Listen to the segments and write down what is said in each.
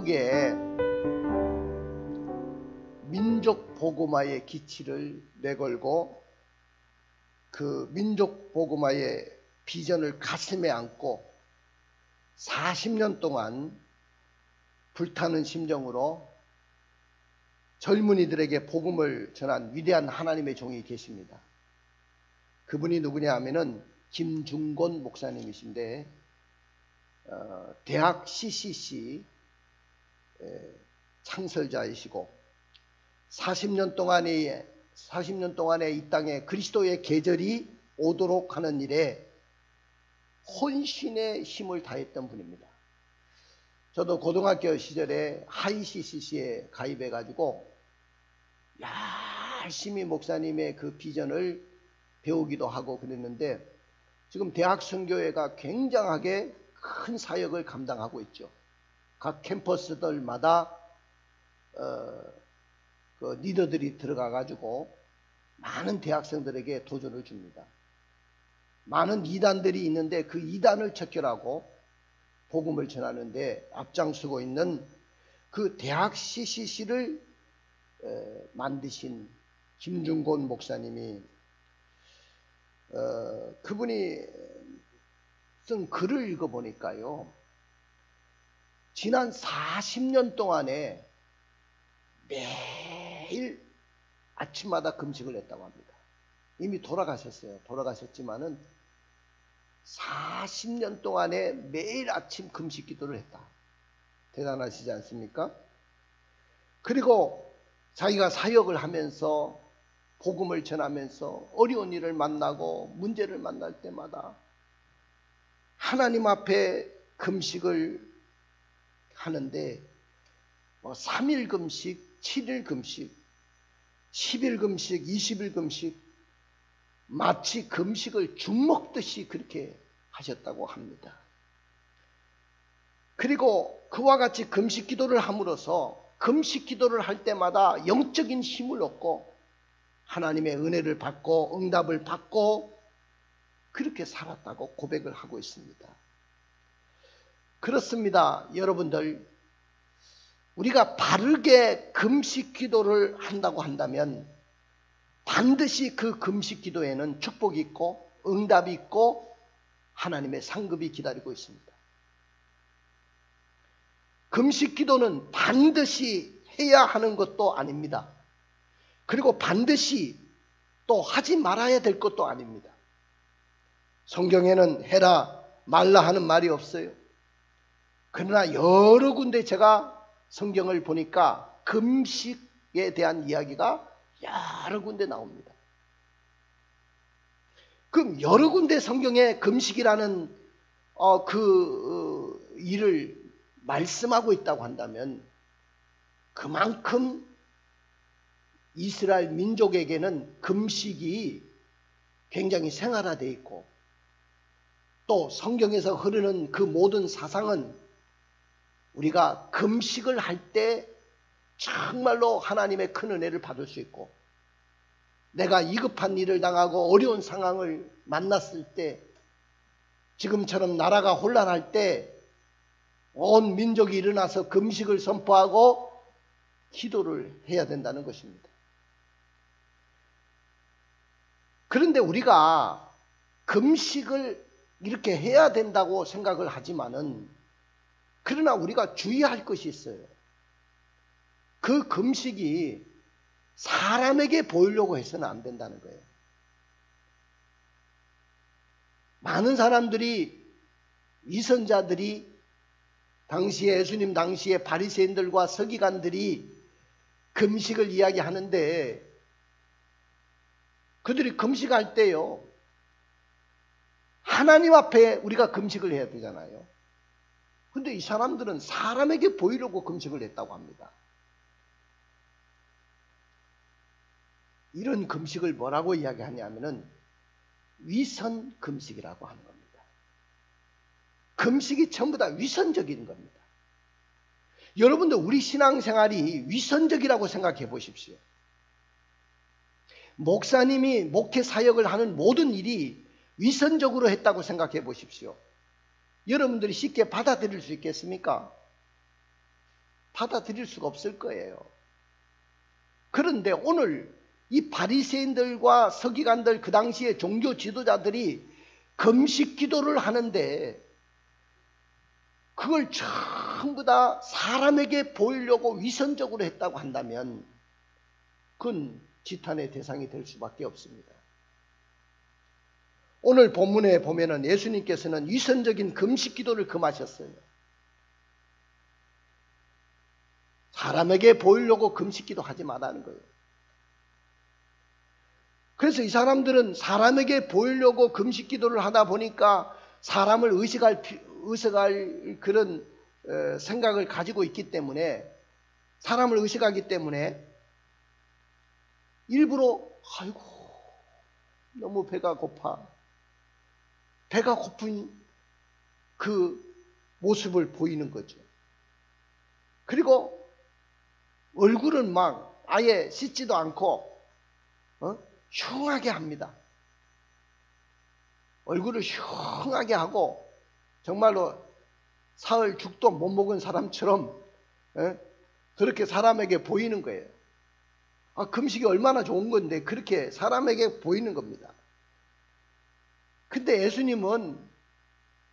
한국에 민족 복음화의 기치를 내걸고 그 민족 복음화의 비전을 가슴에 안고 40년 동안 불타는 심정으로 젊은이들에게 복음을 전한 위대한 하나님의 종이 계십니다. 그분이 누구냐 하면은 김중곤 목사님이신데 대학 CCC 창설자이시고 40년 동안에 이 땅에 그리스도의 계절이 오도록 하는 일에 혼신의 힘을 다했던 분입니다. 저도 고등학교 시절에 하이 CCC에 가입해 가지고 열심히 목사님의 그 비전을 배우기도 하고 그랬는데 지금 대학 선교회가 굉장하게 큰 사역을 감당하고 있죠. 각 캠퍼스들마다 그 리더들이 들어가 가지고 많은 대학생들에게 도전을 줍니다. 많은 이단들이 있는데 그 이단을 척결하고 복음을 전하는데 앞장서고 있는 그 대학 CCC를 만드신 김중곤 목사님이 그분이 쓴 글을 읽어보니까요, 지난 40년 동안에 매일 아침마다 금식을 했다고 합니다. 이미 돌아가셨어요. 돌아가셨지만은 40년 동안에 매일 아침 금식 기도를 했다. 대단하시지 않습니까? 그리고 자기가 사역을 하면서 복음을 전하면서 어려운 일을 만나고 문제를 만날 때마다 하나님 앞에 금식을 하는데 3일 금식, 7일 금식, 10일 금식, 20일 금식, 마치 금식을 죽먹듯이 그렇게 하셨다고 합니다. 그리고 그와 같이 금식 기도를 함으로써 금식 기도를 할 때마다 영적인 힘을 얻고 하나님의 은혜를 받고 응답을 받고 그렇게 살았다고 고백을 하고 있습니다. 그렇습니다. 여러분들, 우리가 바르게 금식 기도를 한다고 한다면 반드시 그 금식 기도에는 축복이 있고 응답이 있고 하나님의 상급이 기다리고 있습니다. 금식 기도는 반드시 해야 하는 것도 아닙니다. 그리고 반드시 또 하지 말아야 될 것도 아닙니다. 성경에는 해라 말라 하는 말이 없어요. 그러나 여러 군데 제가 성경을 보니까 금식에 대한 이야기가 여러 군데 나옵니다. 그럼 여러 군데 성경에 금식이라는 일을 말씀하고 있다고 한다면 그만큼 이스라엘 민족에게는 금식이 굉장히 생활화되어 있고 또 성경에서 흐르는 그 모든 사상은 우리가 금식을 할 때 정말로 하나님의 큰 은혜를 받을 수 있고 내가 위급한 일을 당하고 어려운 상황을 만났을 때 지금처럼 나라가 혼란할 때 온 민족이 일어나서 금식을 선포하고 기도를 해야 된다는 것입니다. 그런데 우리가 금식을 이렇게 해야 된다고 생각을 하지만은 그러나 우리가 주의할 것이 있어요. 그 금식이 사람에게 보이려고 해서는 안 된다는 거예요. 많은 사람들이 위선자들이 당시에 예수님 당시에 바리새인들과 서기관들이 금식을 이야기하는데 그들이 금식할 때요 하나님 앞에 우리가 금식을 해야 되잖아요. 근데 이 사람들은 사람에게 보이려고 금식을 했다고 합니다. 이런 금식을 뭐라고 이야기하냐면은 위선 금식이라고 하는 겁니다. 금식이 전부 다 위선적인 겁니다. 여러분들 우리 신앙생활이 위선적이라고 생각해 보십시오. 목사님이 목회 사역을 하는 모든 일이 위선적으로 했다고 생각해 보십시오. 여러분들이 쉽게 받아들일 수 있겠습니까? 받아들일 수가 없을 거예요. 그런데 오늘 이 바리새인들과 서기관들, 그 당시의 종교 지도자들이 금식 기도를 하는데 그걸 전부 다 사람에게 보이려고 위선적으로 했다고 한다면 그건 지탄의 대상이 될 수밖에 없습니다. 오늘 본문에 보면은 예수님께서는 위선적인 금식 기도를 금하셨어요. 사람에게 보이려고 금식 기도하지 말라는 거예요. 그래서 이 사람들은 사람에게 보이려고 금식 기도를 하다 보니까 사람을 의식할 그런 생각을 가지고 있기 때문에, 사람을 의식하기 때문에 일부러 아이고 너무 배가 고파, 배가 고픈 그 모습을 보이는 거죠. 그리고 얼굴은 막 아예 씻지도 않고 흉하게 합니다. 얼굴을 흉하게 하고 정말로 사흘 죽도 못 먹은 사람처럼 그렇게 사람에게 보이는 거예요. 금식이 얼마나 좋은 건데 그렇게 사람에게 보이는 겁니다. 근데 예수님은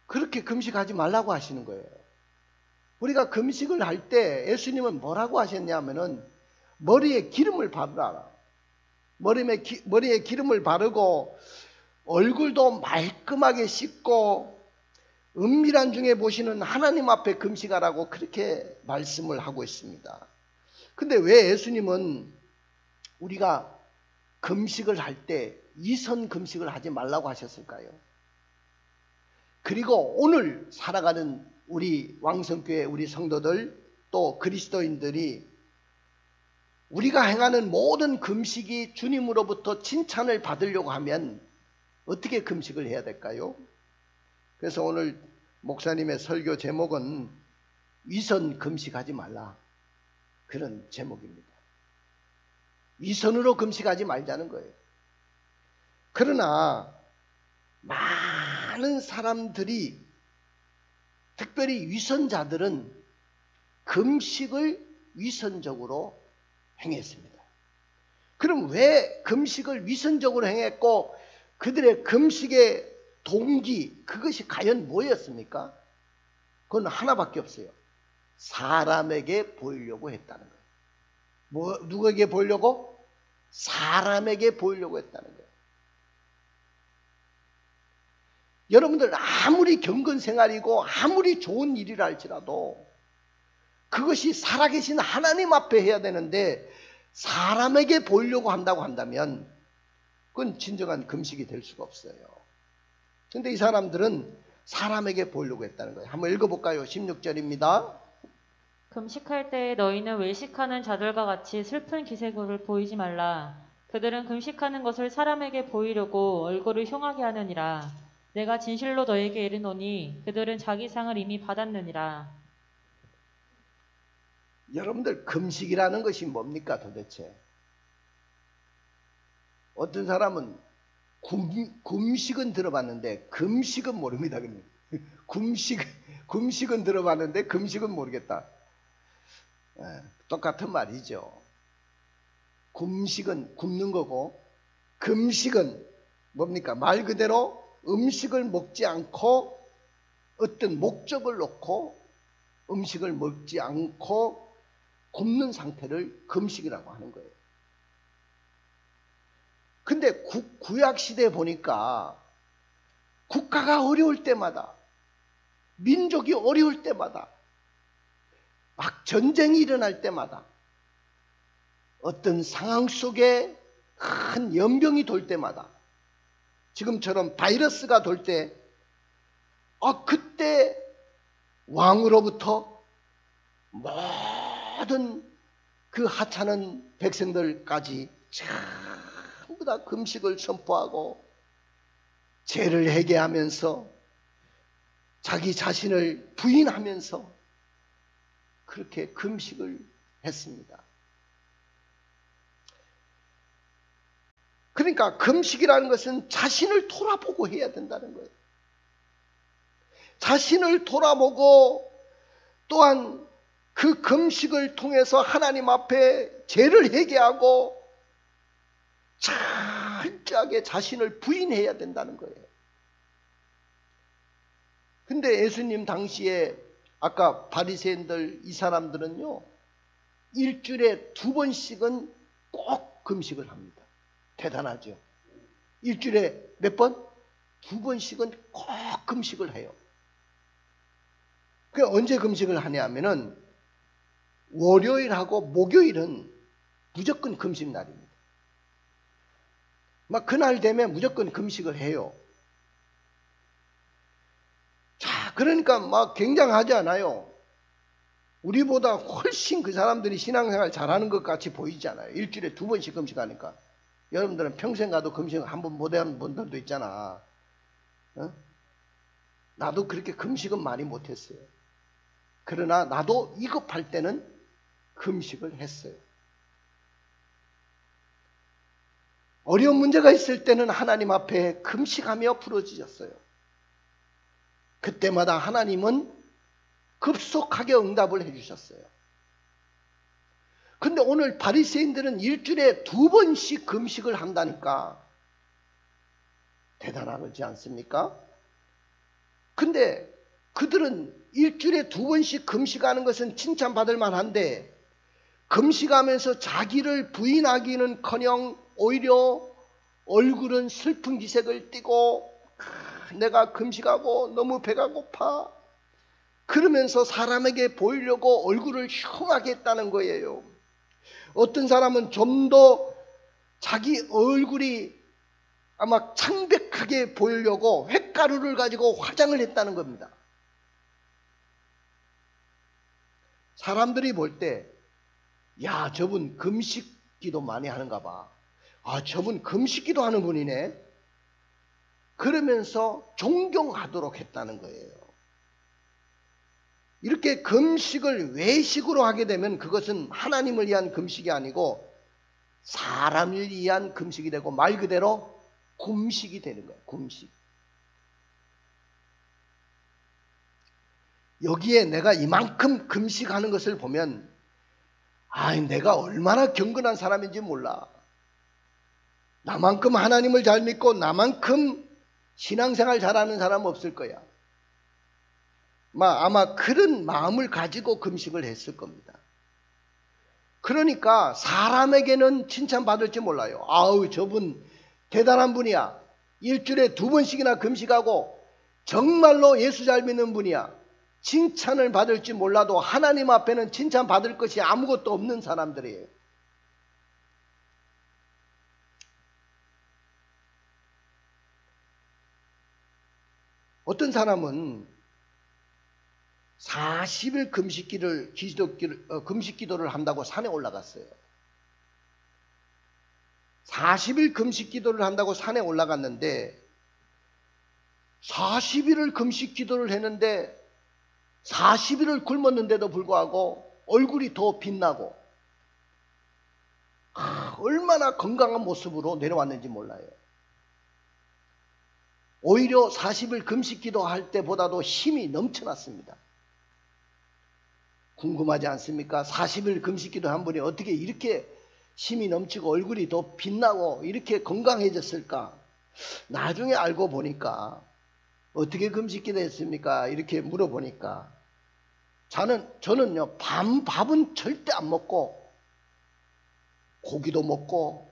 그렇게 금식하지 말라고 하시는 거예요. 우리가 금식을 할 때 예수님은 뭐라고 하셨냐면은 머리에 기름을 바르라. 머리에 기름을 바르고 얼굴도 말끔하게 씻고 은밀한 중에 보시는 하나님 앞에 금식하라고 그렇게 말씀을 하고 있습니다. 근데 왜 예수님은 우리가 금식을 할 때 이선 금식을 하지 말라고 하셨을까요? 그리고 오늘 살아가는 우리 왕성교회 우리 성도들 또 그리스도인들이 우리가 행하는 모든 금식이 주님으로부터 칭찬을 받으려고 하면 어떻게 금식을 해야 될까요? 그래서 오늘 목사님의 설교 제목은 위선 금식하지 말라, 그런 제목입니다. 위선으로 금식하지 말자는 거예요. 그러나 많은 사람들이, 특별히 위선자들은 금식을 위선적으로 행했습니다. 그럼 왜 금식을 위선적으로 행했고 그들의 금식의 동기, 그것이 과연 뭐였습니까? 그건 하나밖에 없어요. 사람에게 보이려고 했다는 거예요. 누구에게 보이려고? 사람에게 보이려고 했다는 거예요. 여러분들 아무리 경건생활이고 아무리 좋은 일이라 할지라도 그것이 살아계신 하나님 앞에 해야 되는데 사람에게 보이려고 한다고 한다면 그건 진정한 금식이 될 수가 없어요. 근데 이 사람들은 사람에게 보이려고 했다는 거예요. 한번 읽어볼까요? 16절입니다. 금식할 때에 너희는 외식하는 자들과 같이 슬픈 기색을 보이지 말라. 그들은 금식하는 것을 사람에게 보이려고 얼굴을 흉하게 하느니라. 내가 진실로 너에게 이르노니 그들은 자기 상을 이미 받았느니라. 여러분들 금식이라는 것이 뭡니까 도대체? 어떤 사람은 금식은 들어봤는데 금식은 모릅니다. 금식은 들어봤는데 금식은 모르겠다. 똑같은 말이죠. 금식은 굶는 거고 금식은 뭡니까? 말 그대로 음식을 먹지 않고 어떤 목적을 놓고 음식을 먹지 않고 굶는 상태를 금식이라고 하는 거예요. 근데 구약시대에 보니까 국가가 어려울 때마다, 민족이 어려울 때마다, 막 전쟁이 일어날 때마다, 어떤 상황 속에 큰 연병이 돌 때마다, 지금처럼 바이러스가 돌 때, 그때 왕으로부터 모든 그 하찮은 백성들까지 전부 다 금식을 선포하고 죄를 회개하면서 자기 자신을 부인하면서 그렇게 금식을 했습니다. 그러니까 금식이라는 것은 자신을 돌아보고 해야 된다는 거예요. 자신을 돌아보고 또한 그 금식을 통해서 하나님 앞에 죄를 회개하고 철저하게 자신을 부인해야 된다는 거예요. 근데 예수님 당시에 아까 바리새인들 이 사람들은요, 일주일에 2번씩은 꼭 금식을 합니다. 대단하죠. 일주일에 몇 번? 2번씩은 꼭 금식을 해요. 그 언제 금식을 하냐면은 월요일하고 목요일은 무조건 금식 날입니다. 막 그날 되면 무조건 금식을 해요. 자, 그러니까 막 굉장하지 않아요. 우리보다 훨씬 그 사람들이 신앙생활 잘하는 것 같이 보이잖아요. 일주일에 2번씩 금식하니까. 여러분들은 평생 가도 금식 한 번 못하는 분들도 있잖아. 어? 나도 그렇게 금식은 많이 못했어요. 그러나 나도 위급할 때는 금식을 했어요. 어려운 문제가 있을 때는 하나님 앞에 금식하며 부르짖었어요. 그때마다 하나님은 급속하게 응답을 해주셨어요. 근데 오늘 바리새인들은 일주일에 2번씩 금식을 한다니까 대단하지 않습니까? 근데 그들은 일주일에 2번씩 금식하는 것은 칭찬받을 만한데 금식하면서 자기를 부인하기는커녕 오히려 얼굴은 슬픈 기색을 띠고 내가 금식하고 너무 배가 고파 그러면서 사람에게 보이려고 얼굴을 흉하게 했다는 거예요. 어떤 사람은 좀 더 자기 얼굴이 아마 창백하게 보이려고 횟가루를 가지고 화장을 했다는 겁니다. 사람들이 볼 때 야, 저분 금식기도 많이 하는가 봐. 아, 저분 금식기도 하는 분이네. 그러면서 존경하도록 했다는 거예요. 이렇게 금식을 외식으로 하게 되면 그것은 하나님을 위한 금식이 아니고 사람을 위한 금식이 되고 말 그대로 금식이 되는 거예요. 금식. 여기에 내가 이만큼 금식하는 것을 보면 내가 얼마나 경건한 사람인지 몰라. 나만큼 하나님을 잘 믿고 나만큼 신앙생활 잘하는 사람 없을 거야. 아마 그런 마음을 가지고 금식을 했을 겁니다. 그러니까 사람에게는 칭찬받을지 몰라요. 아우, 저분 대단한 분이야. 일주일에 2번씩이나 금식하고 정말로 예수 잘 믿는 분이야. 칭찬을 받을지 몰라도 하나님 앞에는 칭찬받을 것이 아무것도 없는 사람들이에요. 어떤 사람은 40일 금식 기도를 한다고 산에 올라갔어요. 40일 금식 기도를 한다고 산에 올라갔는데 40일을 금식 기도를 했는데 40일을 굶었는데도 불구하고 얼굴이 더 빛나고 얼마나 건강한 모습으로 내려왔는지 몰라요. 오히려 40일 금식 기도할 때보다도 힘이 넘쳐났습니다. 궁금하지 않습니까? 40일 금식 기도한 분이 어떻게 이렇게 힘이 넘치고 얼굴이 더 빛나고 이렇게 건강해졌을까? 나중에 알고 보니까 어떻게 금식 기도했습니까? 이렇게 물어보니까 저는요 밥은 절대 안 먹고 고기도 먹고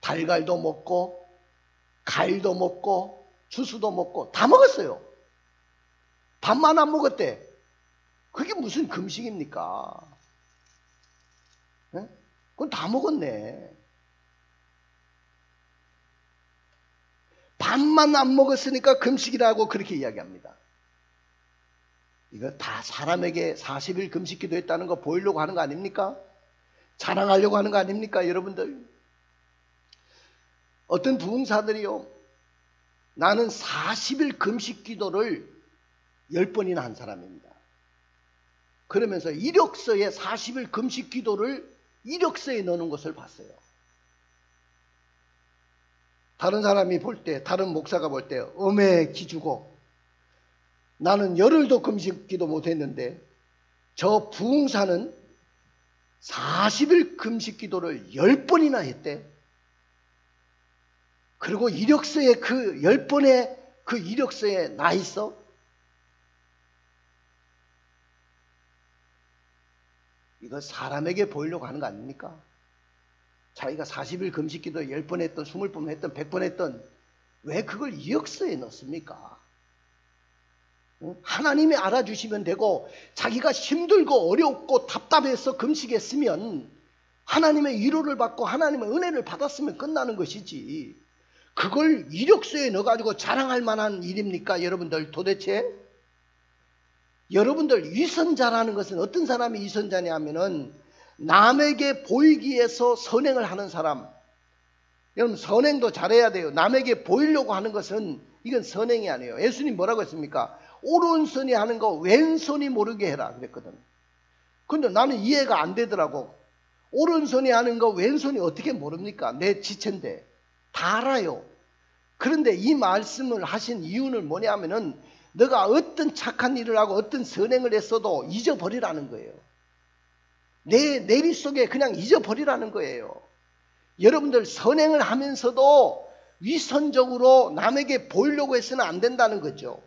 달걀도 먹고 과일도 먹고 주스도 먹고 다 먹었어요. 밥만 안 먹었대. 그게 무슨 금식입니까? 네? 그건 다 먹었네. 밥만 안 먹었으니까 금식이라고 그렇게 이야기합니다. 이거 다 사람에게 40일 금식 기도했다는 거 보이려고 하는 거 아닙니까? 자랑하려고 하는 거 아닙니까, 여러분들? 어떤 부흥사들이요, 나는 40일 금식 기도를 10번이나 한 사람입니다. 그러면서 이력서에 40일 금식 기도를 이력서에 넣는 것을 봤어요. 다른 사람이 볼 때, 다른 목사가 볼 때 엄해 기주고 나는 열흘도 금식 기도 못했는데 저 부흥사는 40일 금식 기도를 10번이나 했대. 그리고 이력서에 그 10번의 그 이력서에 나 있어. 이거 사람에게 보이려고 하는 거 아닙니까? 자기가 40일 금식 기도 10번 했던, 20번 했던, 100번 했던, 왜 그걸 이력서에 넣습니까? 하나님이 알아주시면 되고, 자기가 힘들고 어렵고 답답해서 금식했으면 하나님의 위로를 받고 하나님의 은혜를 받았으면 끝나는 것이지, 그걸 이력서에 넣어가지고 자랑할 만한 일입니까? 여러분들 도대체? 여러분들 위선자라는 것은 어떤 사람이 위선자냐 하면은 남에게 보이기 위해서 선행을 하는 사람. 여러분 선행도 잘해야 돼요. 남에게 보이려고 하는 것은 이건 선행이 아니에요. 예수님 뭐라고 했습니까? 오른손이 하는 거 왼손이 모르게 해라 그랬거든. 근데 나는 이해가 안 되더라고. 오른손이 하는 거 왼손이 어떻게 모릅니까? 내 지체인데 다 알아요. 그런데 이 말씀을 하신 이유는 뭐냐면은 너가 어떤 착한 일을 하고 어떤 선행을 했어도 잊어버리라는 거예요. 내 내리 속에 그냥 잊어버리라는 거예요. 여러분들 선행을 하면서도 위선적으로 남에게 보이려고 해서는 안 된다는 거죠.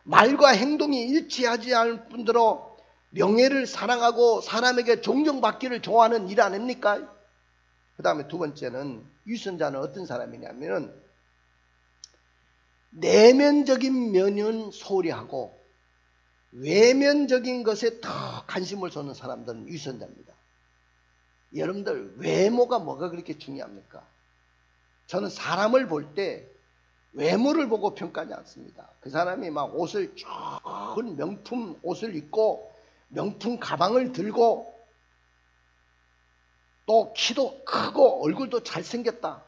말과 행동이 일치하지 않을 뿐더러 명예를 사랑하고 사람에게 존경받기를 좋아하는 일 아닙니까? 그 다음에 두 번째는 위선자는 어떤 사람이냐면 내면적인 면은 소홀히 하고 외면적인 것에 더 관심을 쏟는 사람들은 위선자입니다. 여러분들 외모가 뭐가 그렇게 중요합니까? 저는 사람을 볼 때 외모를 보고 평가하지 않습니다. 그 사람이 막 옷을 좋은 명품 옷을 입고 명품 가방을 들고 또 키도 크고 얼굴도 잘생겼다.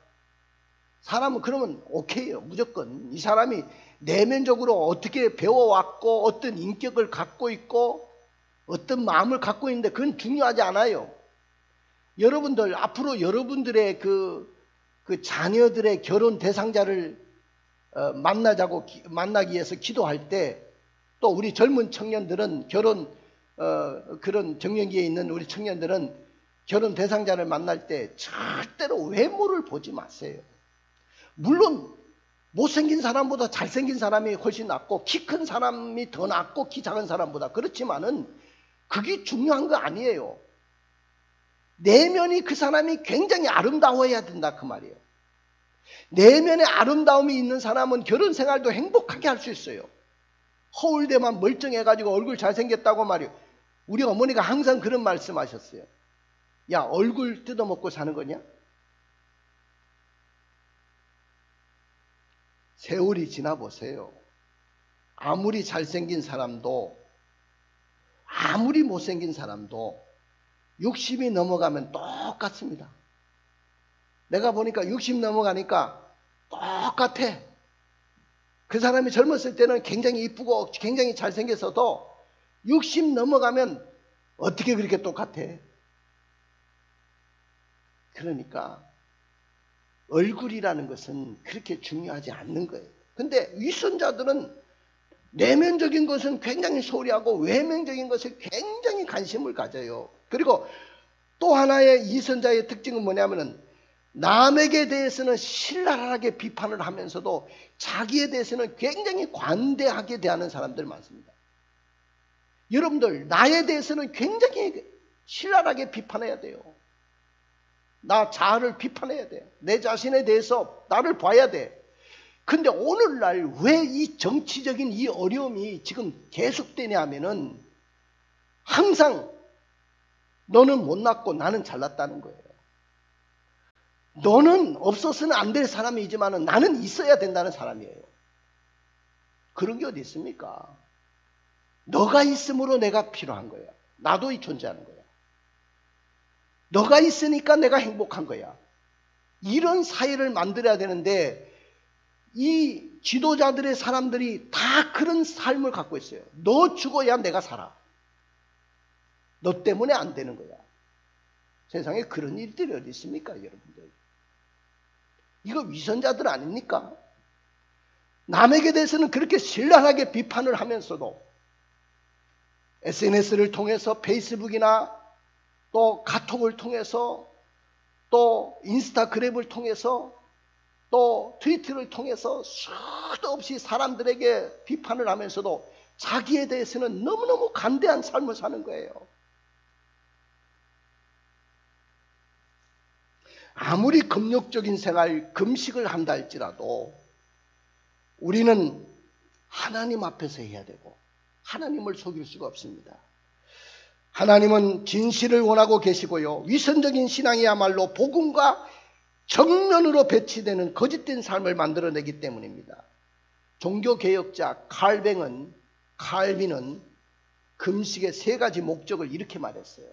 사람은 그러면 오케이요. 무조건. 이 사람이 내면적으로 어떻게 배워왔고 어떤 인격을 갖고 있고 어떤 마음을 갖고 있는데 그건 중요하지 않아요. 여러분들 앞으로 여러분들의 그 자녀들의 결혼 대상자를 만나기 위해서 기도할 때 또 우리 젊은 청년들은 그런 정년기에 있는 우리 청년들은 결혼 대상자를 만날 때 절대로 외모를 보지 마세요. 물론 못생긴 사람보다 잘생긴 사람이 훨씬 낫고 키 큰 사람이 더 낫고 키 작은 사람보다 그렇지만은 그게 중요한 거 아니에요. 내면이 그 사람이 굉장히 아름다워야 된다 그 말이에요. 내면에 아름다움이 있는 사람은 결혼 생활도 행복하게 할 수 있어요. 허울대만 멀쩡해가지고 얼굴 잘생겼다고 말이에요. 우리 어머니가 항상 그런 말씀하셨어요. 야, 얼굴 뜯어먹고 사는 거냐? 세월이 지나보세요. 아무리 잘생긴 사람도 아무리 못생긴 사람도 60이 넘어가면 똑같습니다. 내가 보니까 60 넘어가니까 똑같아. 그 사람이 젊었을 때는 굉장히 이쁘고 굉장히 잘생겼어도 60 넘어가면 어떻게 그렇게 똑같아? 그러니까 얼굴이라는 것은 그렇게 중요하지 않는 거예요. 근데 위선자들은 내면적인 것은 굉장히 소홀히 하고 외면적인 것에 굉장히 관심을 가져요. 그리고 또 하나의 위선자의 특징은 뭐냐면은 남에게 대해서는 신랄하게 비판을 하면서도 자기에 대해서는 굉장히 관대하게 대하는 사람들 많습니다. 여러분들 나에 대해서는 굉장히 신랄하게 비판해야 돼요. 나 자아를 비판해야 돼. 내 자신에 대해서 나를 봐야 돼. 근데 오늘날 왜 이 정치적인 이 어려움이 지금 계속되냐 하면은 항상 너는 못났고 나는 잘났다는 거예요. 너는 없어서는 안 될 사람이지만 나는 있어야 된다는 사람이에요. 그런 게 어디 있습니까? 너가 있으므로 내가 필요한 거야. 나도 존재하는 거야. 너가 있으니까 내가 행복한 거야. 이런 사회를 만들어야 되는데 이 지도자들의 사람들이 다 그런 삶을 갖고 있어요. 너 죽어야 내가 살아. 너 때문에 안 되는 거야. 세상에 그런 일들이 어디 있습니까, 여러분들? 이거 위선자들 아닙니까? 남에게 대해서는 그렇게 신랄하게 비판을 하면서도 SNS를 통해서 페이스북이나 또 카톡을 통해서 또 인스타그램을 통해서 또 트위터를 통해서 수도 없이 사람들에게 비판을 하면서도 자기에 대해서는 너무너무 간대한 삶을 사는 거예요. 아무리 금욕적인 생활, 금식을 한다 할지라도 우리는 하나님 앞에서 해야 되고 하나님을 속일 수가 없습니다. 하나님은 진실을 원하고 계시고요. 위선적인 신앙이야말로 복음과 정면으로 배치되는 거짓된 삶을 만들어내기 때문입니다. 종교개혁자 칼빈은 금식의 세 가지 목적을 이렇게 말했어요.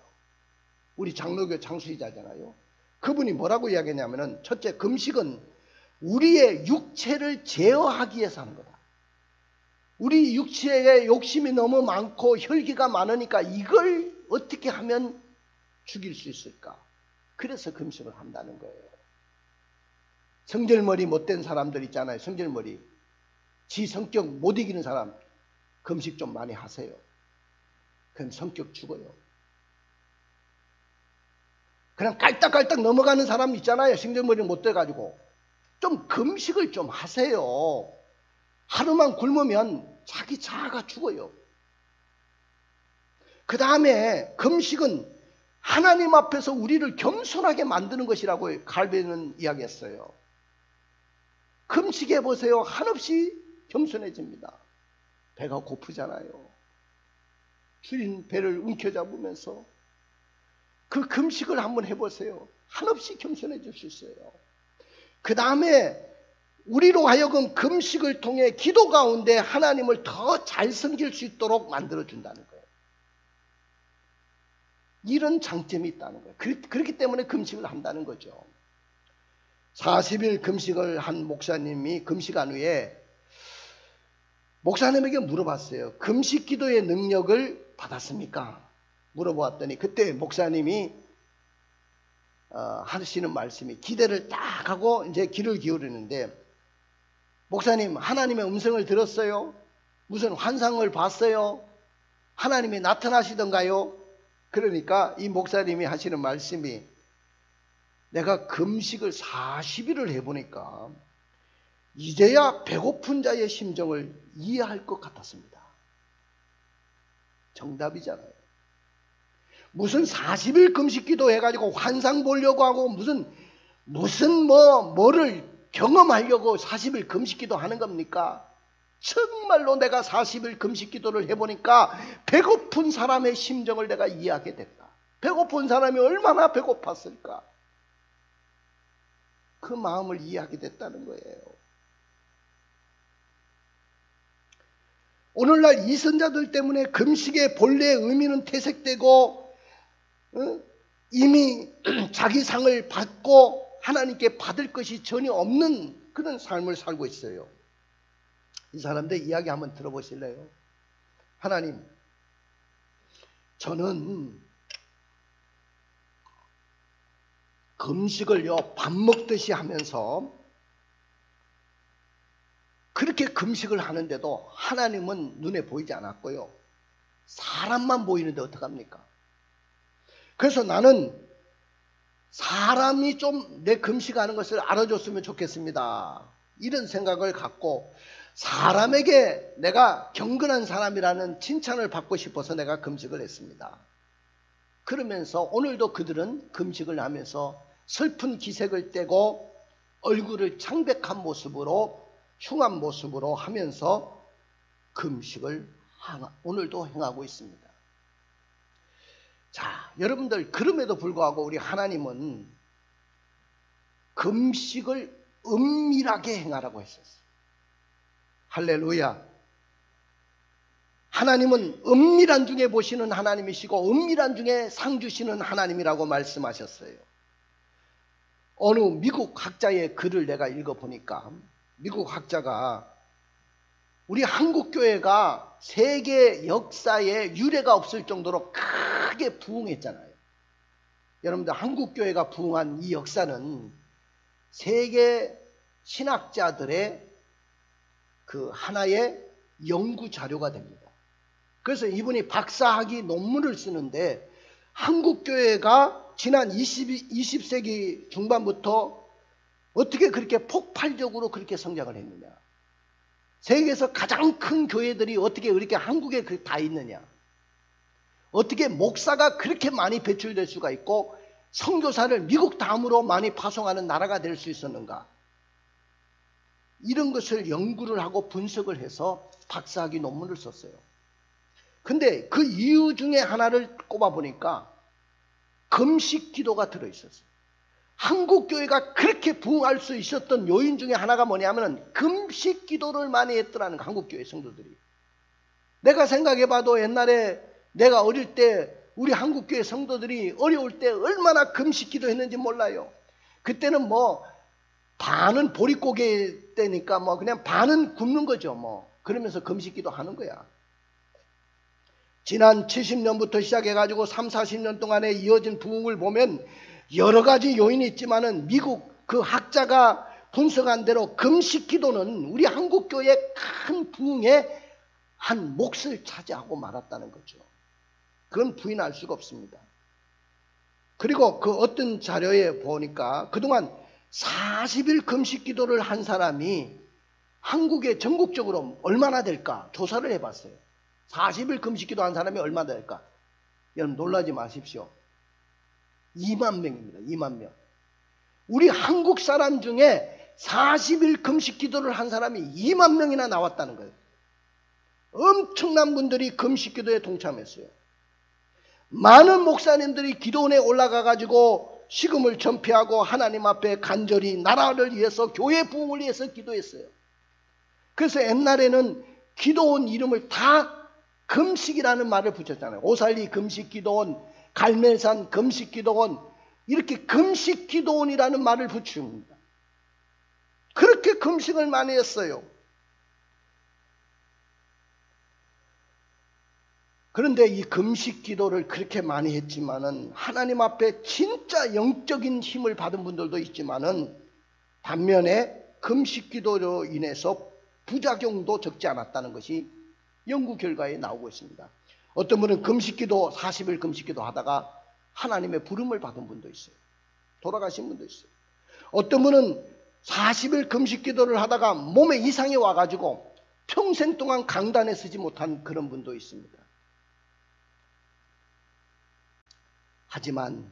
우리 장로교 장수이자잖아요. 그분이 뭐라고 이야기했냐면은, 첫째, 금식은 우리의 육체를 제어하기 위해서 하는 거다. 우리 육체에 욕심이 너무 많고 혈기가 많으니까 이걸 어떻게 하면 죽일 수 있을까? 그래서 금식을 한다는 거예요. 성질머리 못된 사람들 있잖아요. 성질머리. 지 성격 못 이기는 사람 금식 좀 많이 하세요. 그럼 성격 죽어요. 그냥 깔딱깔딱 넘어가는 사람 있잖아요. 성질머리 못 돼가지고. 좀 금식을 좀 하세요. 하루만 굶으면 자기 자아가 죽어요. 그 다음에 금식은 하나님 앞에서 우리를 겸손하게 만드는 것이라고 칼빈은 이야기했어요. 금식해 보세요. 한없이 겸손해집니다. 배가 고프잖아요. 줄인 배를 움켜잡으면서 그 금식을 한번 해보세요. 한없이 겸손해질 수 있어요. 그 다음에 우리로 하여금 금식을 통해 기도 가운데 하나님을 더 잘 섬길 수 있도록 만들어준다는 거예요. 이런 장점이 있다는 거예요. 그렇기 때문에 금식을 한다는 거죠. 40일 금식을 한 목사님이 금식한 후에 목사님에게 물어봤어요. 금식 기도의 능력을 받았습니까? 물어보았더니 그때 목사님이 하시는 말씀이, 기대를 딱 하고 이제 귀를 기울이는데, 목사님, 하나님의 음성을 들었어요? 무슨 환상을 봤어요? 하나님이 나타나시던가요? 그러니까 이 목사님이 하시는 말씀이, 내가 금식을 40일을 해보니까 이제야 배고픈 자의 심정을 이해할 것 같았습니다. 정답이잖아요. 무슨 40일 금식 기도 해가지고 환상 보려고 하고 뭐를 경험하려고 40일 금식 기도 하는 겁니까? 정말로 내가 40일 금식 기도를 해보니까 배고픈 사람의 심정을 내가 이해하게 됐다. 배고픈 사람이 얼마나 배고팠을까? 그 마음을 이해하게 됐다는 거예요. 오늘날 이 선자들 때문에 금식의 본래의 의미는 퇴색되고 이미 자기 상을 받고 하나님께 받을 것이 전혀 없는 그런 삶을 살고 있어요. 이 사람들 이야기 한번 들어보실래요? 하나님, 저는 금식을요 밥 먹듯이 하면서 그렇게 금식을 하는데도 하나님은 눈에 보이지 않았고요. 사람만 보이는데 어떡합니까? 그래서 나는 사람이 좀 내 금식하는 것을 알아줬으면 좋겠습니다. 이런 생각을 갖고 사람에게 내가 경건한 사람이라는 칭찬을 받고 싶어서 내가 금식을 했습니다. 그러면서 오늘도 그들은 금식을 하면서 슬픈 기색을 떼고 얼굴을 창백한 모습으로, 흉한 모습으로 하면서 금식을 오늘도 행하고 있습니다. 자, 여러분들, 그럼에도 불구하고 우리 하나님은 금식을 은밀하게 행하라고 했었어요. 할렐루야. 하나님은 은밀한 중에 보시는 하나님이시고 은밀한 중에 상 주시는 하나님이라고 말씀하셨어요. 어느 미국 학자의 글을 내가 읽어보니까, 미국 학자가 우리 한국교회가 세계 역사에 유례가 없을 정도로 크게 부흥했잖아요. 여러분들, 한국교회가 부흥한 이 역사는 세계 신학자들의 그 하나의 연구 자료가 됩니다. 그래서 이분이 박사학위 논문을 쓰는데 한국교회가 지난 20세기 중반부터 어떻게 그렇게 폭발적으로 그렇게 성장을 했느냐. 세계에서 가장 큰 교회들이 어떻게 그렇게 한국에 다 있느냐. 어떻게 목사가 그렇게 많이 배출될 수가 있고 선교사를 미국 다음으로 많이 파송하는 나라가 될 수 있었는가. 이런 것을 연구를 하고 분석을 해서 박사학위 논문을 썼어요. 근데 그 이유 중에 하나를 꼽아보니까 금식 기도가 들어있었어요. 한국교회가 그렇게 부흥할 수 있었던 요인 중에 하나가 뭐냐면 금식 기도를 많이 했더라는 거, 한국교회 성도들이. 내가 생각해봐도 옛날에 내가 어릴 때 우리 한국교회 성도들이 어려울 때 얼마나 금식 기도했는지 몰라요. 그때는 뭐 반은 보릿고개 때니까 뭐 그냥 반은 굶는 거죠. 뭐 그러면서 금식 기도 하는 거야. 지난 70년부터 시작해가지고 3, 40년 동안에 이어진 부흥을 보면 여러 가지 요인이 있지만은 미국 그 학자가 분석한 대로 금식 기도는 우리 한국교회의 큰 부흥의 한 몫을 차지하고 말았다는 거죠. 그건 부인할 수가 없습니다. 그리고 그 어떤 자료에 보니까 그동안 40일 금식 기도를 한 사람이 한국에 전국적으로 얼마나 될까 조사를 해봤어요. 40일 금식 기도 한 사람이 얼마나 될까? 여러분 놀라지 마십시오. 2만 명입니다. 2만 명. 우리 한국 사람 중에 40일 금식 기도를 한 사람이 2만 명이나 나왔다는 거예요. 엄청난 분들이 금식 기도에 동참했어요. 많은 목사님들이 기도원에 올라가 가지고 식음을 전폐하고 하나님 앞에 간절히 나라를 위해서 교회 부흥을 위해서 기도했어요. 그래서 옛날에는 기도원 이름을 다 금식이라는 말을 붙였잖아요. 오살리 금식기도원, 갈매산 금식기도원, 이렇게 금식기도원이라는 말을 붙입니다. 그렇게 금식을 많이 했어요. 그런데 이 금식기도를 그렇게 많이 했지만은 하나님 앞에 진짜 영적인 힘을 받은 분들도 있지만은 반면에 금식기도로 인해서 부작용도 적지 않았다는 것이 연구 결과에 나오고 있습니다. 어떤 분은 금식기도 40일 금식기도 하다가 하나님의 부름을 받은 분도 있어요. 돌아가신 분도 있어요. 어떤 분은 40일 금식기도를 하다가 몸에 이상이 와가지고 평생 동안 강단에 서지 못한 그런 분도 있습니다. 하지만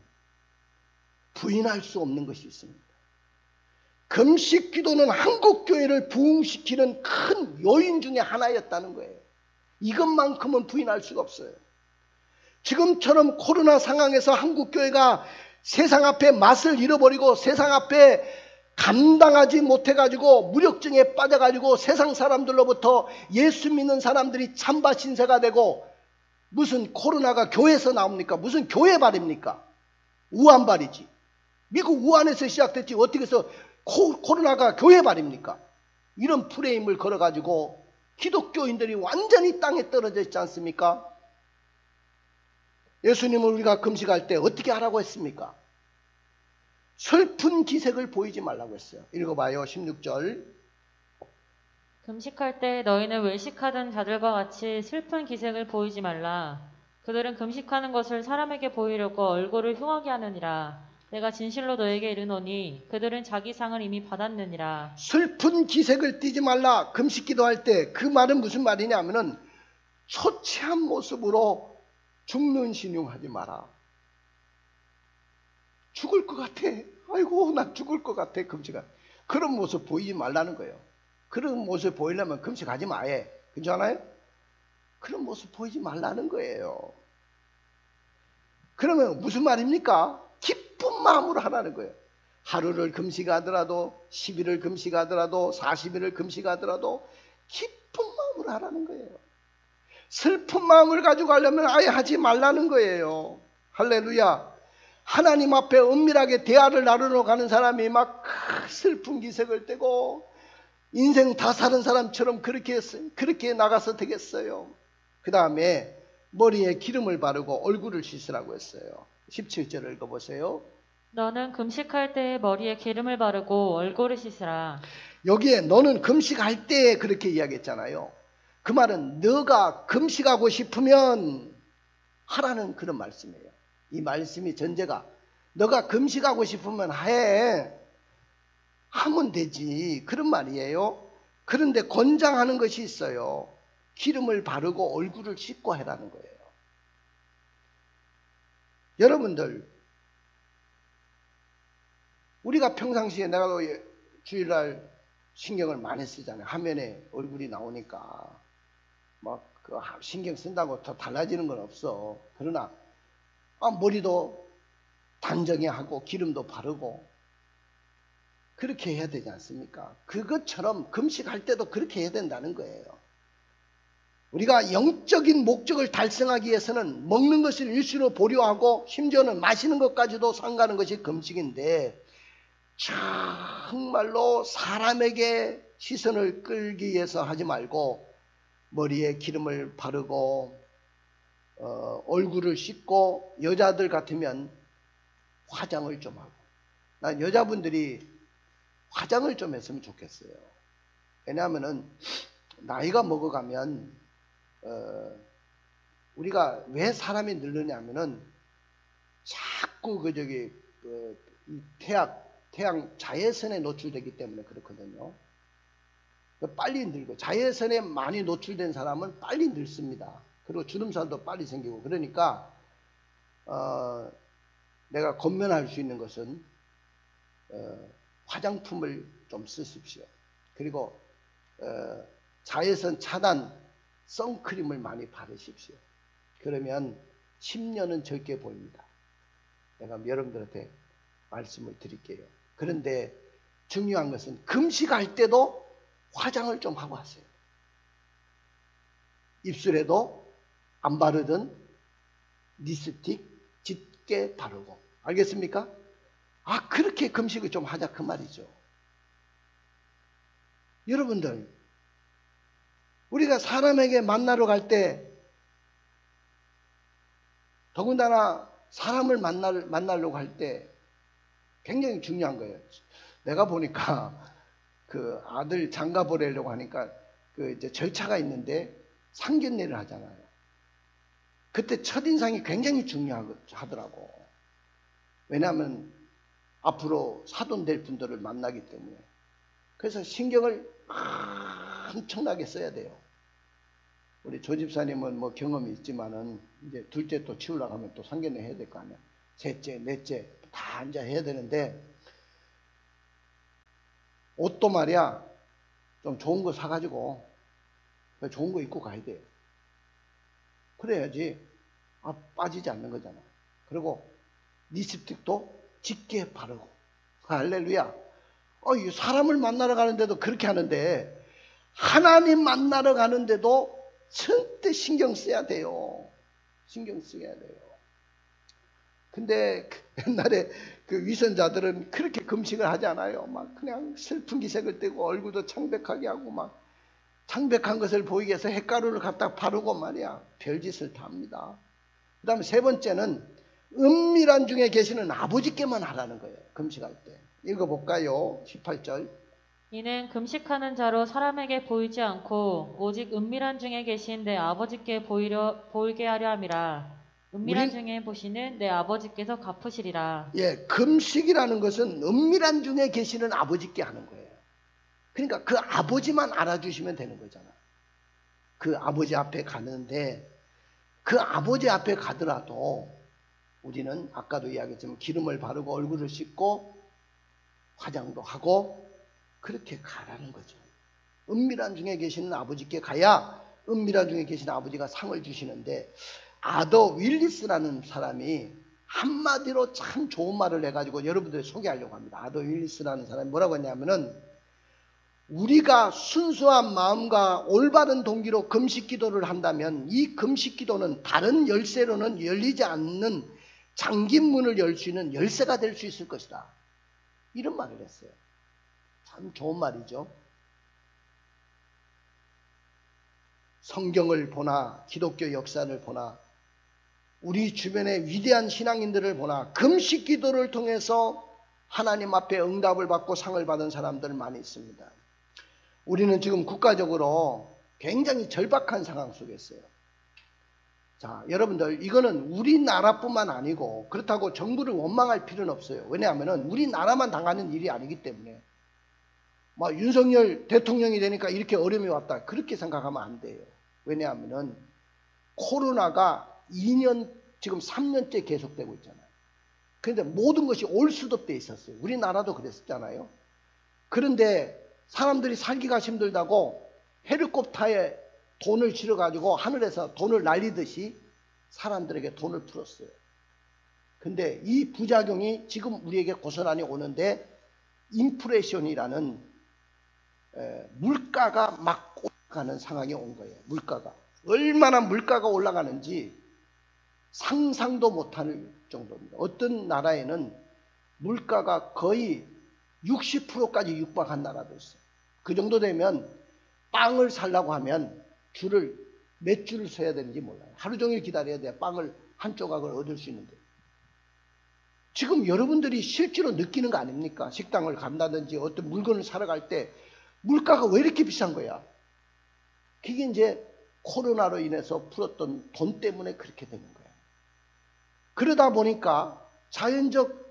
부인할 수 없는 것이 있습니다. 금식기도는 한국교회를 부흥시키는 큰 요인 중에 하나였다는 거예요. 이것만큼은 부인할 수가 없어요. 지금처럼 코로나 상황에서 한국교회가 세상 앞에 맛을 잃어버리고 세상 앞에 감당하지 못해가지고 무력증에 빠져가지고 세상 사람들로부터 예수 믿는 사람들이 찬바 신세가 되고 무슨 코로나가 교회에서 나옵니까? 무슨 교회 발입니까? 우한 발이지. 미국 우한에서 시작됐지 어떻게 해서 코로나가 교회 발입니까? 이런 프레임을 걸어가지고 기독교인들이 완전히 땅에 떨어져 있지 않습니까? 예수님을 우리가 금식할 때 어떻게 하라고 했습니까? 슬픈 기색을 보이지 말라고 했어요. 읽어봐요. 16절. 금식할 때 너희는 외식하던 자들과 같이 슬픈 기색을 보이지 말라. 그들은 금식하는 것을 사람에게 보이려고 얼굴을 흉하게 하느니라. 내가 진실로 너에게 이르노니 그들은 자기 상을 이미 받았느니라. 슬픈 기색을 띠지 말라. 금식 기도할 때 그 말은 무슨 말이냐 하면은 초췌한 모습으로 죽는 신용하지 마라. 죽을 것 같아. 아이고 나 죽을 것 같아. 금식할 그런 모습 보이지 말라는 거예요. 그런 모습 보이려면 금식하지 마해. 괜찮아요? 그런 모습 보이지 말라는 거예요. 그러면 무슨 말입니까? 기쁜 마음으로 하라는 거예요. 하루를 금식하더라도 10일을 금식하더라도 40일을 금식하더라도 기쁜 마음으로 하라는 거예요. 슬픈 마음을 가지고 하려면 아예 하지 말라는 거예요. 할렐루야. 하나님 앞에 은밀하게 대화를 나누러 가는 사람이 막 슬픈 기색을 떼고 인생 다 사는 사람처럼 그렇게 나가서 되겠어요. 그 다음에 머리에 기름을 바르고 얼굴을 씻으라고 했어요. 17절을 읽어보세요. 너는 금식할 때 머리에 기름을 바르고 얼굴을 씻으라. 여기에 너는 금식할 때 그렇게 이야기했잖아요. 그 말은 너가 금식하고 싶으면 하라는 그런 말씀이에요. 이 말씀이 전제가 너가 금식하고 싶으면 하면 되지, 그런 말이에요. 그런데 권장하는 것이 있어요. 기름을 바르고 얼굴을 씻고 해라는 거예요. 여러분들, 우리가 평상시에 내가 주일날 신경을 많이 쓰잖아요. 화면에 얼굴이 나오니까 막 그 신경 쓴다고 더 달라지는 건 없어. 그러나 머리도 단정히 하고 기름도 바르고 그렇게 해야 되지 않습니까? 그것처럼 금식할 때도 그렇게 해야 된다는 거예요. 우리가 영적인 목적을 달성하기 위해서는 먹는 것을 일시로 보류하고 심지어는 마시는 것까지도 삼가는 것이 금식인데, 정말로 사람에게 시선을 끌기 위해서 하지 말고 머리에 기름을 바르고 얼굴을 씻고, 여자들 같으면 화장을 좀 하고, 난 여자분들이 화장을 좀 했으면 좋겠어요. 왜냐하면은 나이가 먹어가면 우리가 왜 사람이 늙느냐면은 자꾸 태양 자외선에 노출되기 때문에 그렇거든요. 빨리 늙어. 자외선에 많이 노출된 사람은 빨리 늙습니다. 그리고 주름살도 빨리 생기고. 그러니까 내가 권면할 수 있는 것은 화장품을 좀 쓰십시오. 그리고 자외선 차단 선크림을 많이 바르십시오. 그러면 10년은 적게 보입니다. 내가 여러분들한테 말씀을 드릴게요. 그런데 중요한 것은 금식할 때도 화장을 좀 하고 하세요. 입술에도 안 바르던 립스틱 짙게 바르고. 알겠습니까? 그렇게 금식을 좀 하자, 그 말이죠. 여러분들, 우리가 사람에게 만나러 갈 때, 더군다나 사람을 만나려고 할 때 굉장히 중요한 거예요. 내가 보니까 그 아들 장가 보내려고 하니까 이제 절차가 있는데 상견례를 하잖아요. 그때 첫인상이 굉장히 중요하더라고. 왜냐하면 앞으로 사돈 될 분들을 만나기 때문에. 그래서 신경을 엄청나게 써야 돼요. 우리 조 집사님은 뭐 경험이 있지만은 이제 둘째 또 치우려고 하면 또 상견례 해야 될 거 아니야. 셋째, 넷째 다 앉아 해야 되는데, 옷도 말이야 좀 좋은 거 사가지고 좋은 거 입고 가야 돼요. 그래야지 빠지지 않는 거잖아. 그리고 립스틱도 짙게 바르고. 할렐루야. 사람을 만나러 가는데도 그렇게 하는데, 하나님 만나러 가는데도 절대 신경 써야 돼요. 신경 써야 돼요. 근데 옛날에 그 위선자들은 그렇게 금식을 하지 않아요. 막 그냥 슬픈 기색을 띠고 얼굴도 창백하게 하고 막 창백한 것을 보이기 위해서 햇가루를 갖다 바르고 말이야. 별짓을 다 합니다. 그 다음에 세 번째는 은밀한 중에 계시는 아버지께만 하라는 거예요. 금식할 때. 읽어볼까요? 18절. 이는 금식하는 자로 사람에게 보이지 않고 오직 은밀한 중에 계신 내 아버지께 보이게 하려 함이라. 은밀한 중에 보시는 내 아버지께서 갚으시리라. 금식이라는 것은 은밀한 중에 계시는 아버지께 하는 거예요. 그러니까 그 아버지만 알아주시면 되는 거잖아. 그 아버지 앞에 가는데, 그 아버지 앞에 가더라도 우리는 아까도 이야기했지만 기름을 바르고 얼굴을 씻고 화장도 하고 그렇게 가라는 거죠. 은밀한 중에 계시는 아버지께 가야 은밀한 중에 계시는 아버지가 상을 주시는데, 아더 윌리스라는 사람이 한마디로 참 좋은 말을 해가지고 여러분들 소개하려고 합니다. 아더 윌리스라는 사람이 뭐라고 했냐면은, 우리가 순수한 마음과 올바른 동기로 금식 기도를 한다면 이 금식 기도는 다른 열쇠로는 열리지 않는 잠긴 문을 열 수 있는 열쇠가 될 수 있을 것이다. 이런 말을 했어요. 참 좋은 말이죠. 성경을 보나 기독교 역사를 보나 우리 주변의 위대한 신앙인들을 보나 금식 기도를 통해서 하나님 앞에 응답을 받고 상을 받은 사람들 많이 있습니다. 우리는 지금 국가적으로 굉장히 절박한 상황 속에 있어요. 자, 여러분들 이거는 우리나라뿐만 아니고 그렇다고 정부를 원망할 필요는 없어요. 왜냐하면 우리나라만 당하는 일이 아니기 때문에 막 윤석열 대통령이 되니까 이렇게 어려움이 왔다 그렇게 생각하면 안 돼요. 왜냐하면 코로나가 2년 지금 3년째 계속되고 있잖아요. 그런데 모든 것이 올 수도 돼 있었어요. 우리나라도 그랬었잖아요. 그런데 사람들이 살기가 힘들다고 헬리콥터에 돈을 실어가지고 하늘에서 돈을 날리듯이 사람들에게 돈을 풀었어요. 근데 이 부작용이 지금 우리에게 고스란히 오는데 인플레이션이라는 물가가 막 올라가는 상황이 온 거예요. 물가가. 얼마나 물가가 올라가는지 상상도 못할 정도입니다. 어떤 나라에는 물가가 거의 60%까지 육박한 나라도 있어요. 그 정도 되면 빵을 사려고 하면 몇 줄을 서야 되는지 몰라요. 하루 종일 기다려야 돼요. 빵을 한 조각을 얻을 수 있는데. 지금 여러분들이 실제로 느끼는 거 아닙니까? 식당을 간다든지 어떤 물건을 사러 갈 때 물가가 왜 이렇게 비싼 거야? 그게 이제 코로나로 인해서 풀었던 돈 때문에 그렇게 되는 거예요. 그러다 보니까 자연적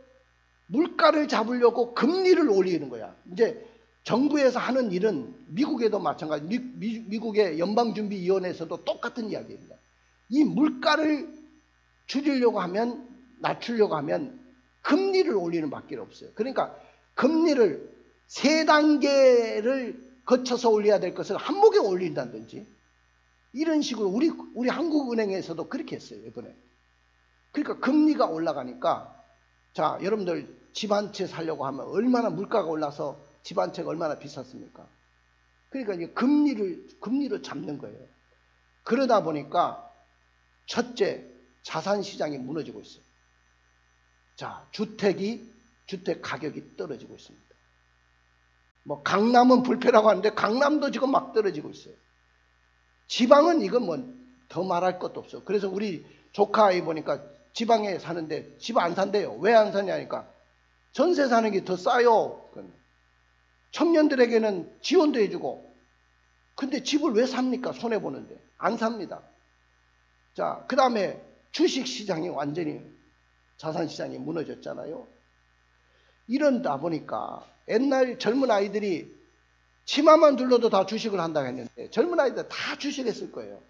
물가를 잡으려고 금리를 올리는 거야. 이제 정부에서 하는 일은 미국에도 마찬가지. 미국의 연방준비위원회에서도 똑같은 이야기입니다. 이 물가를 줄이려고 하면, 낮추려고 하면 금리를 올리는 밖에 없어요. 그러니까 금리를 3단계를 거쳐서 올려야 될 것을 한 목에 올린다든지 이런 식으로 우리 한국은행에서도 그렇게 했어요. 이번에. 그러니까 금리가 올라가니까 자, 여러분들 집 한 채 사려고 하면 얼마나 물가가 올라서 집 한 채가 얼마나 비쌌습니까? 그러니까 이제 금리로 잡는 거예요. 그러다 보니까 첫째, 자산 시장이 무너지고 있어요. 자, 주택 가격이 떨어지고 있습니다. 뭐 강남은 불패라고 하는데 강남도 지금 막 떨어지고 있어요. 지방은 이건 뭐 더 말할 것도 없어. 그래서 우리 조카 아이 보니까 지방에 사는데 집 안 산대요. 왜 안 사냐니까 전세 사는 게 더 싸요. 청년들에게는 지원도 해주고. 근데 집을 왜 삽니까? 손해보는데. 안 삽니다. 자, 그 다음에 주식시장이 완전히 자산시장이 무너졌잖아요. 이런다 보니까 옛날 젊은 아이들이 치마만 둘러도 다 주식을 한다고 했는데 젊은 아이들 다 주식했을 거예요.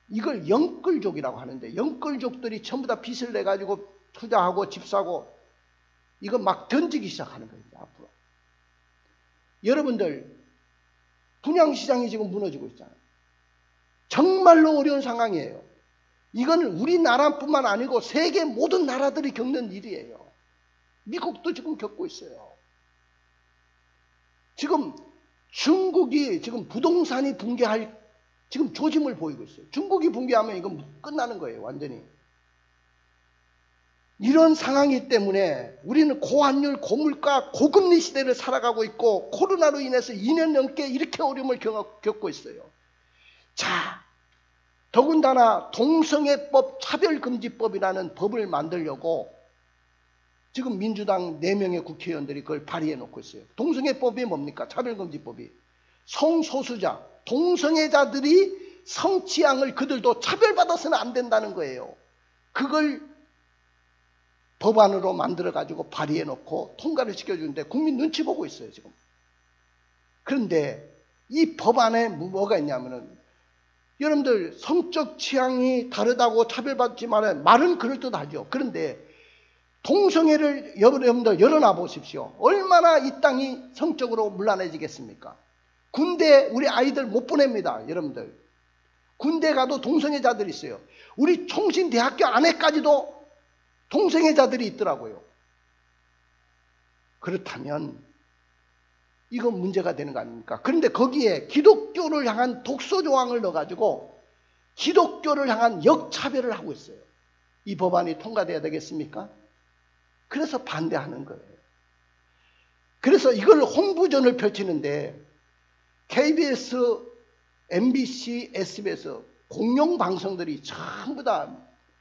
이걸 영끌족이라고 하는데 영끌족들이 전부 다 빚을 내가지고 투자하고 집 사고 이거 막 던지기 시작하는 거예요. 앞으로. 여러분들 분양시장이 지금 무너지고 있잖아요. 정말로 어려운 상황이에요. 이건 우리나라뿐만 아니고 세계 모든 나라들이 겪는 일이에요. 미국도 지금 겪고 있어요. 지금 중국이 지금 부동산이 붕괴할 지금 조짐을 보이고 있어요. 중국이 붕괴하면 이건 끝나는 거예요. 완전히. 이런 상황이기 때문에 우리는 고환율, 고물가, 고금리 시대를 살아가고 있고 코로나로 인해서 2년 넘게 이렇게 어려움을 겪고 있어요. 자, 더군다나 동성애법 차별금지법이라는 법을 만들려고 지금 민주당 4명의 국회의원들이 그걸 발의해 놓고 있어요. 동성애법이 뭡니까? 차별금지법이. 성소수자, 동성애자들이 성취향을 그들도 차별받아서는 안 된다는 거예요. 그걸 법안으로 만들어가지고 발의해 놓고 통과를 시켜주는데 국민 눈치 보고 있어요, 지금. 그런데 이 법안에 뭐가 있냐면은 여러분들 성적 취향이 다르다고 차별받지 말아요. 말은 그럴듯하죠. 그런데 동성애를 여러분들 열어놔 보십시오. 얼마나 이 땅이 성적으로 문란해지겠습니까? 군대 우리 아이들 못 보냅니다. 여러분들. 군대 가도 동성애자들이 있어요. 우리 총신대학교 안에까지도 동성애자들이 있더라고요. 그렇다면 이건 문제가 되는 거 아닙니까? 그런데 거기에 기독교를 향한 독소조항을 넣어가지고 기독교를 향한 역차별을 하고 있어요. 이 법안이 통과돼야 되겠습니까? 그래서 반대하는 거예요. 그래서 이걸 홍보전을 펼치는데 KBS, MBC, SBS 공영방송들이 전부 다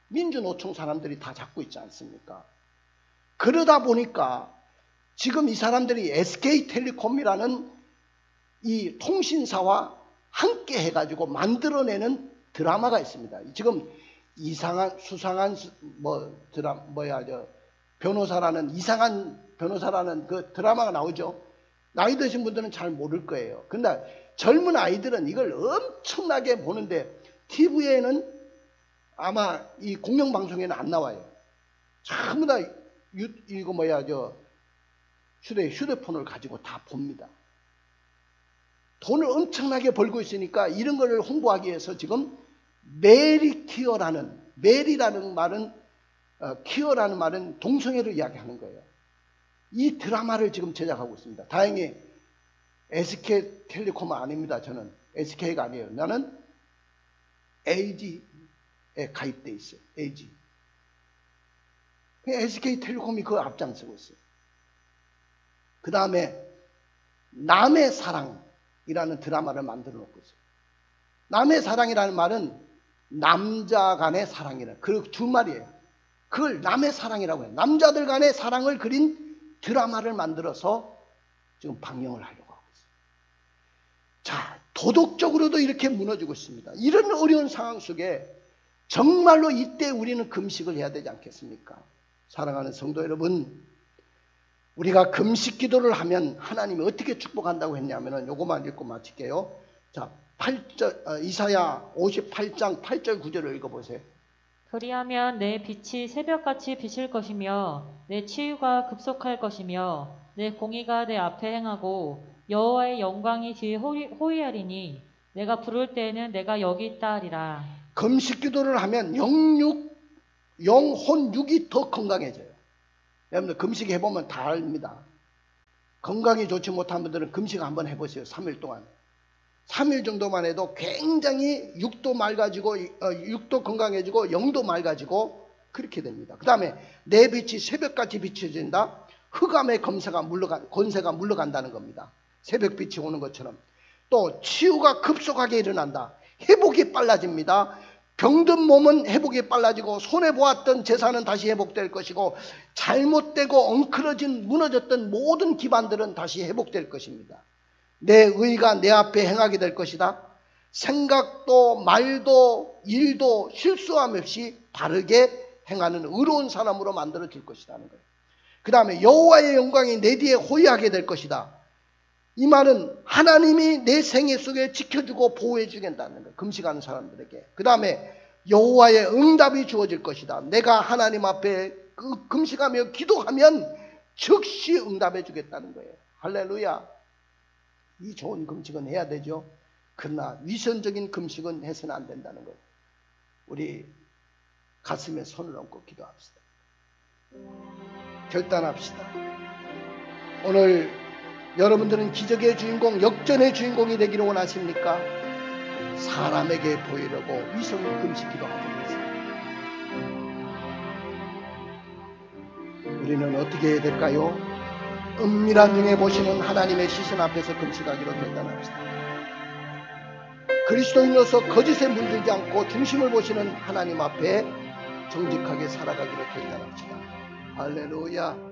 민주노총 사람들이 다 잡고 있지 않습니까? 그러다 보니까 지금 이 사람들이 SK텔레콤이라는 이 통신사와 함께 해가지고 만들어내는 드라마가 있습니다. 지금 수상한 변호사라는 이상한 변호사라는 그 드라마가 나오죠. 나이 드신 분들은 잘 모를 거예요. 근데 젊은 아이들은 이걸 엄청나게 보는데 TV에는 아마 이 공영방송에는 안 나와요. 전부 다 휴대폰을 가지고 다 봅니다. 돈을 엄청나게 벌고 있으니까 이런 걸 홍보하기 위해서 지금 메리라는 말은 키어라는 말은 동성애를 이야기하는 거예요. 이 드라마를 지금 제작하고 있습니다. 다행히 SK텔레콤은 아닙니다. 저는 SK가 아니에요. 나는 AG에 가입돼 있어요. AG. SK텔레콤이 그걸 앞장서고 있어요. 그 다음에 남의 사랑이라는 드라마를 만들어 놓고 있어요. 남의 사랑이라는 말은 남자 간의 사랑이라는 그 두 말이에요. 그걸 남의 사랑이라고 해요. 남자들 간의 사랑을 그린 드라마를 만들어서 지금 방영을 하려고 하고 있어요. 자, 도덕적으로도 이렇게 무너지고 있습니다. 이런 어려운 상황 속에 정말로 이때 우리는 금식을 해야 되지 않겠습니까? 사랑하는 성도 여러분, 우리가 금식 기도를 하면 하나님이 어떻게 축복한다고 했냐면은 요거만 읽고 마칠게요. 자, 이사야 58장 8절 9절을 읽어보세요. 그리하면 내 빛이 새벽같이 비칠 것이며 내 치유가 급속할 것이며 내 공의가 내 앞에 행하고 여호와의 영광이 뒤에 호위하리니 내가 부를 때에는 내가 여기 있다 하리라. 금식 기도를 하면 영혼 육이 더 건강해져요. 여러분들 금식 해보면 다 압니다. 건강이 좋지 못한 분들은 금식 한번 해보세요. 3일 동안. 3일 정도만 해도 굉장히 육도 맑아지고 육도 건강해지고 영도 맑아지고 그렇게 됩니다. 그 다음에 내 빛이 새벽같이 비춰진다. 흑암의 권세가 물러간다는 겁니다. 새벽빛이 오는 것처럼. 또 치유가 급속하게 일어난다. 회복이 빨라집니다. 병든 몸은 회복이 빨라지고 손해보았던 재산은 다시 회복될 것이고 잘못되고 엉클어진 무너졌던 모든 기반들은 다시 회복될 것입니다. 내 의가 내 앞에 행하게 될 것이다. 생각도 말도 일도 실수함 없이 바르게 행하는 의로운 사람으로 만들어질 것이라는 거예요. 그 다음에 여호와의 영광이 내 뒤에 호위하게 될 것이다. 이 말은 하나님이 내 생애 속에 지켜주고 보호해 주겠다는 거예요. 금식하는 사람들에게. 그 다음에 여호와의 응답이 주어질 것이다. 내가 하나님 앞에 금식하며 기도하면 즉시 응답해 주겠다는 거예요. 할렐루야. 이 좋은 금식은 해야 되죠. 그러나 위선적인 금식은 해서는 안 된다는 거예요. 우리 가슴에 손을 얹고 기도합시다. 결단합시다. 오늘 여러분들은 기적의 주인공, 역전의 주인공이 되기를 원하십니까? 사람에게 보이려고 위선 금식 기도하는 것입니다. 우리는 어떻게 해야 될까요? 은밀한 중에 보시는 하나님의 시선 앞에서 금식하기로 결단합시다. 그리스도인으로서 거짓에 물들지 않고 중심을 보시는 하나님 앞에 정직하게 살아가기로 결단합시다. 할렐루야.